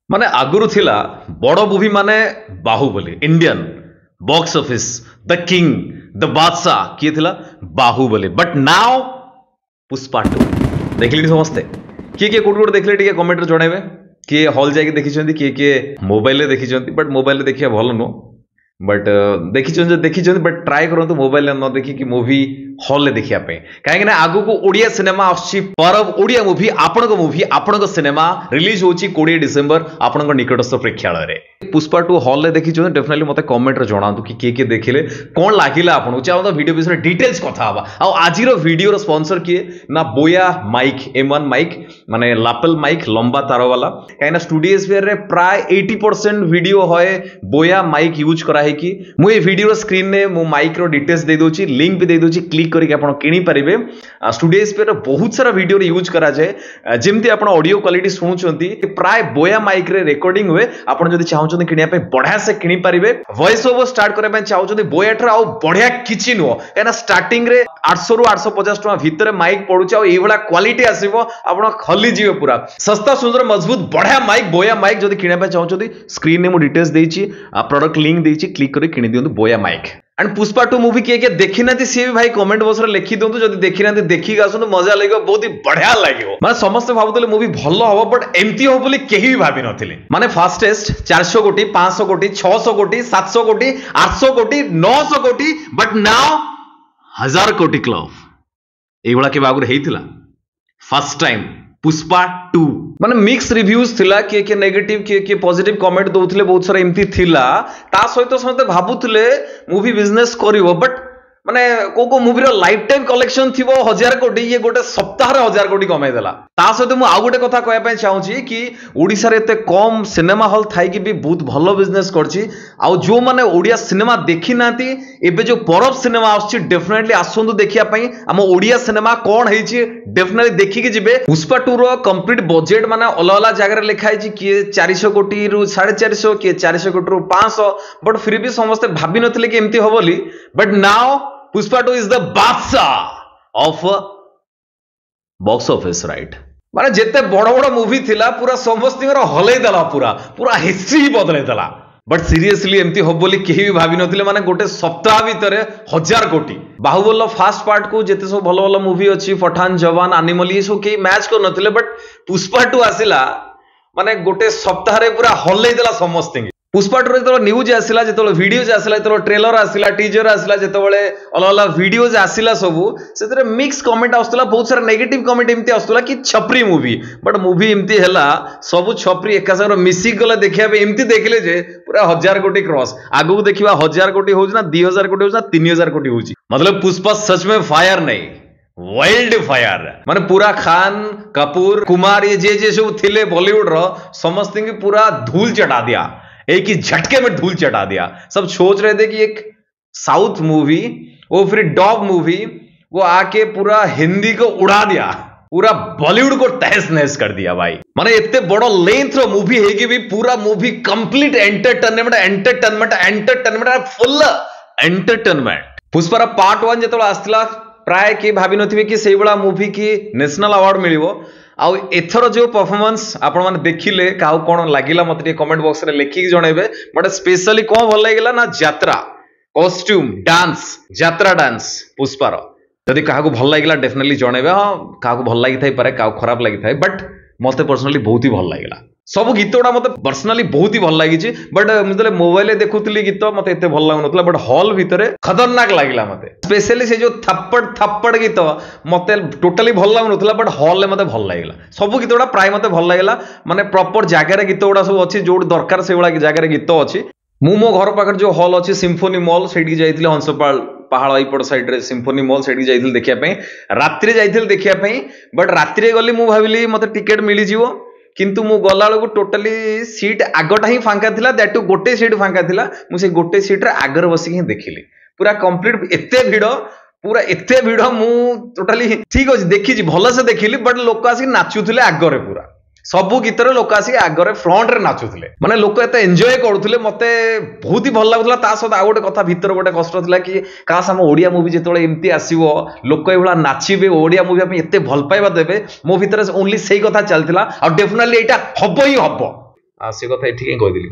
माने आगुरु थिला बड़ मूवी माने Baahubali Indian box office the king the बादशाह किए थिला बाहुबली बट नाउ पुष्पा 2 देखली समस्ते किए किए कोट कोट देखले टिके कमेंट रे जणाइबे किए हॉल जाके देखिछंती किए मोबाइल रे देखिछंती बट मोबाइल रे देखिया भलो नो बट देखिछंती बट ट्राई करंतु मोबाइल न देखि कि मूवी हॉल रे देखिया पे काहे कि ना आगु को ओडिया सिनेमा आछि परब ओडिया मूवी आपनको सिनेमा रिलीज होछि 20 डिसेंबर आपनको निकटस्थ प्रेक्षालय रे पुष्पा 2 हॉल रे देखिछन डेफिनेटली मते कमेंट रे जणांतु कि के देखिले कोन लागिला आपनको चाहो तो वीडियो विषय डिटेल्स कथा हबा आ आजिर वीडियो रो स्पॉन्सर किए ना बोया माइक M1 माइक माने लापेल माइक लंबा तार वाला काहेना स्टूडियो स्फीयर रे प्राय 80% वीडियो होय बोया माइक यूज करा है कि मु ए वीडियो स्क्रीन ने मु माइक रो डिटेल्स दे दोची लिंक भी दे दोची क्लिक करके आपण किनी परिबे स्टूडियो स्फीयर रो बहुत सारा वीडियो रे यूज करा जाय जेमती आपण ऑडियो क्वालिटी सुनुचंती प्राय बोया माइक रे रिकॉर्डिंग हुए आपण जदी चाहउचंती किनिया पे बढ़िया से किनी परिबे वॉइस ओवर स्टार्ट करे पे चाहउचंती बोया ठर आ बढ़िया किछि नो काना स्टार्टिंग रे 800 रु 850 टका भीतर माइक पडुचा ए वाला क्वालिटी आसीबो आपण खली जीवे पूरा सस्ता सुंदर मजबूत बढ़िया माइक बोया माइक जदी किनिया पे चाहउचंती स्क्रीन ने मु डिटेल्स देछि प्रोडक्ट लिंक देछि क्लिक करी किनी दियंतु बोया माइक एंड पुष्पा 2 मूवी किए देखी ना सी भी भाई कमेंट बॉक्स रे लिखि दियंतु जदी देखी ना देखि आसनु मजा लागो बहुत ही बढ़िया लागो माने समस्त भाबुतले मूवी भलो हबो बट एमती हो बोली केही भी भाबी नथिले माने फास्टेस्ट 400 कोटी 500 कोटी 600 कोटी 700 कोटी 800 कोटी 900 कोटी बट नाउ 1000 कोटी क्लब एगुला के बागुर हेइतिला फर्स्ट टाइम पुष्पा 2 माने मिक्स रिव्यूज थिला के नेगेटिव के पॉजिटिव कमेंट दउथले बहुत सारा एमती थिला ता सहित समते भाबुथले मूवी बिजनेस करिवो बट माने को मूवी रो लाइफ टाइम कलेक्शन थिबो 1000 कोटी ये गोटे सप्ताह रे 1000 कोटी कमाई देला ता सहित मु आ गोटे कथा कहया पय चाहूची कि ओडिसा रे एते कम सिनेमा हॉल थाई कि भी बहुत भलो बिजनेस करची आ जो माने ओडिया सिनेमा देखि नाती एबे जो परब सिनेमा आछी डेफिनेटली आसंतु देखिया पय हम ओडिया सिनेमा कोन हेची डेफिनेटली देखि कि जिबे पुष्पा 2 रो कंप्लीट बजेट माने अलग अलग जगह रे लिखाई छी कि 400 कोटी रु 450 कि 400 कोटी रु 500 बट फिर भी समस्त भाबी नथिले कि एमती होबोली but now Pushpa 2 is the बादशाह of बॉक्स ऑफिस राइट माने जेते बड़ बड़ मूवी थिला पूरा समस्तिंगर हलै दला पूरा हिस्ट्री बदलै दला बट सीरियसली एमती हो बोली केही भी भाबी नथिले माने गोटे सप्ताह भीतर 1000 कोटी बाहुबली फर्स्ट पार्ट को जेते सब भलो भलो मूवी अछि पठान जवान एनिमल ये सब के मैच कर नथिले बट पुष्पा 2 आसिला माने गोटे सप्ताह रे पूरा हलै दला समस्तिंग पुष्पा 2 जो न्यूज आसिला जो वीडियोज आसिला जो ट्रेलर आसिला टीजर आसिला जो अलग अलग वीडियोज आसिला सबू से मिक्स कमेंट आसला बहुत सारा नेगेटिव कमेंट एमती आसला कि छपरी मूवी बट मूवी एमती हैला सब छपरी एका संग मिसिक गला देखिया पे एमती देखले जे पूरा 1000 कोटी क्रॉस आगु देखिबा 1000 कोटी होउछ ना 2000 कोटी होउछ ना 3000 कोटी होउछ मतलब पुष्पा सच में फायर नहीं वाइल्ड फायर माने पूरा खान कपूर कुमार ये जे सब थिले बॉलीवुड रो समस्त की पूरा धूल चटा दिया एक ही झटके में धूल चटा दिया सब सोच रहे थे कि एक साउथ मूवी वो फिर डॉब मूवी वो आके पूरा हिंदी को उड़ा दिया पूरा बॉलीवुड को तहस नहस कर दिया भाई माने इतने बड़ा लेंथ रो मूवी है कि भी पूरा movie complete entertainment full entertainment Pushpa part 1 जेतला आस्तिला प्राय के भाबी नथिबे कि सेई बडा मूवी की नेशनल अवार्ड मिलिवो आ एथर जो परफॉर्मेंस आपण माने देखिले काउ कोन लागिला मते कमेंट बॉक्स रे लिखि जणैबे बट स्पेशली कोन भल लागिला ना यात्रा कॉस्ट्यूम डांस यात्रा डांस पुष्पा रो जदि काहाको भल लागिला डेफिनेटली जणैबे हां काहाको भल लागि थाई पारे काउ खराब लागि थाई बट मते पर्सनली बहुत ही भल लागिला सब गीत गुड़ा मते पर्सनली बहुत ही भल लागि बट मुझे मोबाइल देखुली गीत मते एते भल लागुनथला बट हॉल भितरे खतरनाक लागिला मते स्पेशली से जो थप्पड़ गीत मते टोटली भल लागुनथला बट हॉल ले मते भल लागिला सब गीत गुड़ा प्राय मते भल लागिला माने प्रॉपर जगह रे गीत गुड़ा सब अछि जो दरकार से वाला जगह रे गीत अछि मु मो घर पाखर जो हॉल अछि सिम्फोनी मॉल सेठी जाइथिले हंसपाल पहाड़ इपड़ साइड रे सिम्फोनी मॉल सेठी जाइथिले देखिया पई रात्रि जाइथिले देखिया पई बट रात्रि गली मु भाबिली मते टिकट मिली जीवो किंतु मु गला को टोटली सीट आगटा ही फांका थिला दैट गोटे सीट फांका थिला मु से गोटे सीट रे आगर बसी ही देखिली पूरा कंप्लीट एते भिड़ मु टोटली ठीक अछि देखि भलो से देखिली बट लोक आसी नाचुथिले आगरे पूरा सबु गीतर लोक आसी आगरे फ्रंट रे नाचुथिले माने लोक एते एन्जॉय करूथिले मते बहुत ही भल लागुथला ता सहित आ गोटे कथा भीतर गोटे कष्ट थिला कि काश हम ओडिया मूवी जेतोले एमती आसीबो लोक एभला नाचिबे ओडिया मूवी पे एते भल पाइबा देबे मो भीतर ओनली सेही कथा चलथिला आ डेफिनेटली एटा हबो ही हबो से कथा ये कहीदेली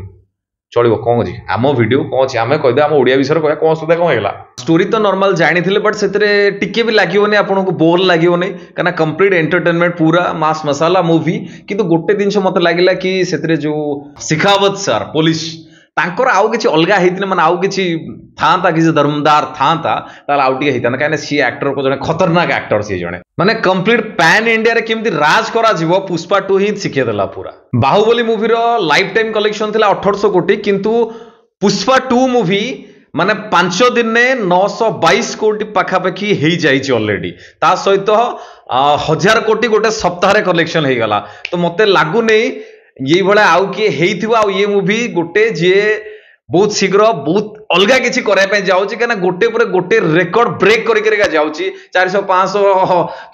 चलो कौन अच्छी आम वीडियो कौन अच्छी आम कहीदे आम ओडिया विषय कह कौन सुधा कौन है स्टोरी तो नॉर्मल जानी बट से टिके भी लगे आपको बोर लगे कहीं कंप्लीट एंटरटेनमेंट पूरा मास मसाला मूवी किंतु गोटे जिन मत लगे कि से जो शिखावत सर पुलिस तांकर आउ किसी अलगा होते माने आउ किसी था किसी धर्मदार था आउ टे होता कहीं सी एक्टर को जड़े खतरनाक एक्टर सी जड़े माने कंप्लीट पैन इंडिया रे केमती राज करा जीवो पुष्पा 2 ही शिखेदेला पूरा बाहुबली मूवी रो लाइफ टाइम कलेक्शन थिला 1800 कोटी किंतु पुष्पा 2 मूवी माने 5 दिन ने 922 कोटी पाखापाखि हो जाइए ऑलरेडी ता सहित 1000 कोटी गोटे सप्ताह कलेक्शन हो गला तो मते लागु नहीं ये भाया आउ किए ये मूवी गोटे जी बहुत शीघ्र बहुत अलग किसी करने जाऊँगी कहीं गोटे पर गोटे रेकर्ड ब्रेक कर जाऊँगी 400 500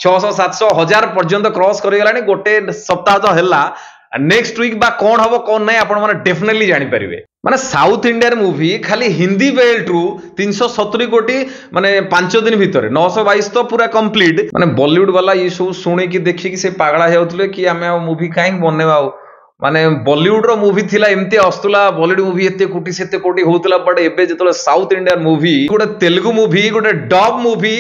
600 700 1000 पर्यंत क्रॉस कर गोटे सप्ताह तो है नेक्स्ट वीक बा कौन हम कौन नहीं आपण मैंने डेफिनेटली जानीपर माने साउथ इंडियन मूवी खाली हिंदी बेल्ट रु 370 कोटी माने 5 दिन भितर 922 तो पूरा कंप्लीट माने बॉलीवुड वाला ये सब शुणी देखिए से पागला होते कि आम मूवी कहीं बनवा माने बॉलीवुड रो मूवी थिला एमती आस्तुला बॉलीवुड मूवी एते कोटी सेते कोटी होतला बट एबे जतले साउथ इंडियन मूवी गोटे तेलुगु मूवी गोटे डब मूवी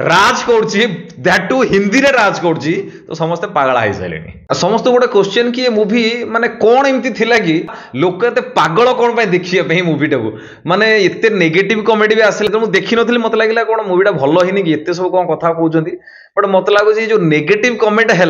राज करछि दैट टू हिंदी रे राज करछि तो समस्त पागला हो साइलेनी समस्त गोटे क्वेश्चन कि ये मूवी माने कोन एमती थिला कि लोक एते पागल कोन पय देखिए पे मूवी टाको माने एते नेगेटिव कॉमेडी भी आसले तो मु देखि नथिली मत लागिला कोन मूवीटा भलो हिनी कि एते सब कोन कथा कहउछंती बट मत लगुच जो नेगेटिव कमेंट है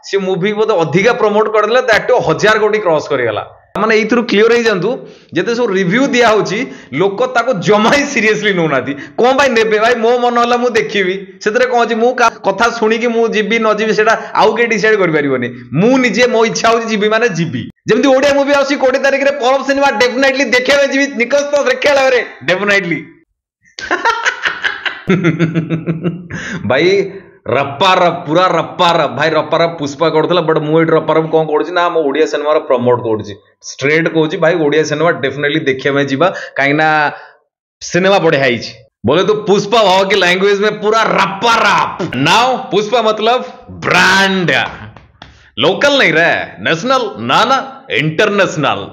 सी मूवी बोध अधिका प्रमोट करदे दैट 1000 कोटी क्रॉस करगला माने एथुरु क्लियर हो जांतु जते सब रिव्यू दिया होची लोक ताको जमा ही सीरियसली नोनाती कोन भाई नेबे भाई मो मन होला मु देखिबी सेतरे कोन अछि मु कथा सुनी कि मु जिबी न जिबी सेटा आउ के डिसाइड कर परिबोनी मु निजे मो इच्छा होची जिबी माने जिबी जेमति ओडिया मूवी आसी 20 तारिख रे परब सिनेमा डेफिनेटली देखेबे जिबी निकस तो देखेला रे डेफिनेटली भाई रप्पार पूरा रप्पार भाई रप्पार पुष्पा करथला बट मु एट रप्पार कोन करछि ना हम ओडिया सिनेमा रो प्रमोट करछि स्ट्रेट कहछि भाई ओडिया सिनेमा डेफिनेटली देखिया में जीवा काई ना सिनेमा बढ़िया आइछि बोले तो पुष्पा भाव की लैंग्वेज में पूरा रप्पा रप नाउ पुष्पा मतलब ब्रांड लोकल नहीं रे नेशनल ना ना इंटरनेशनल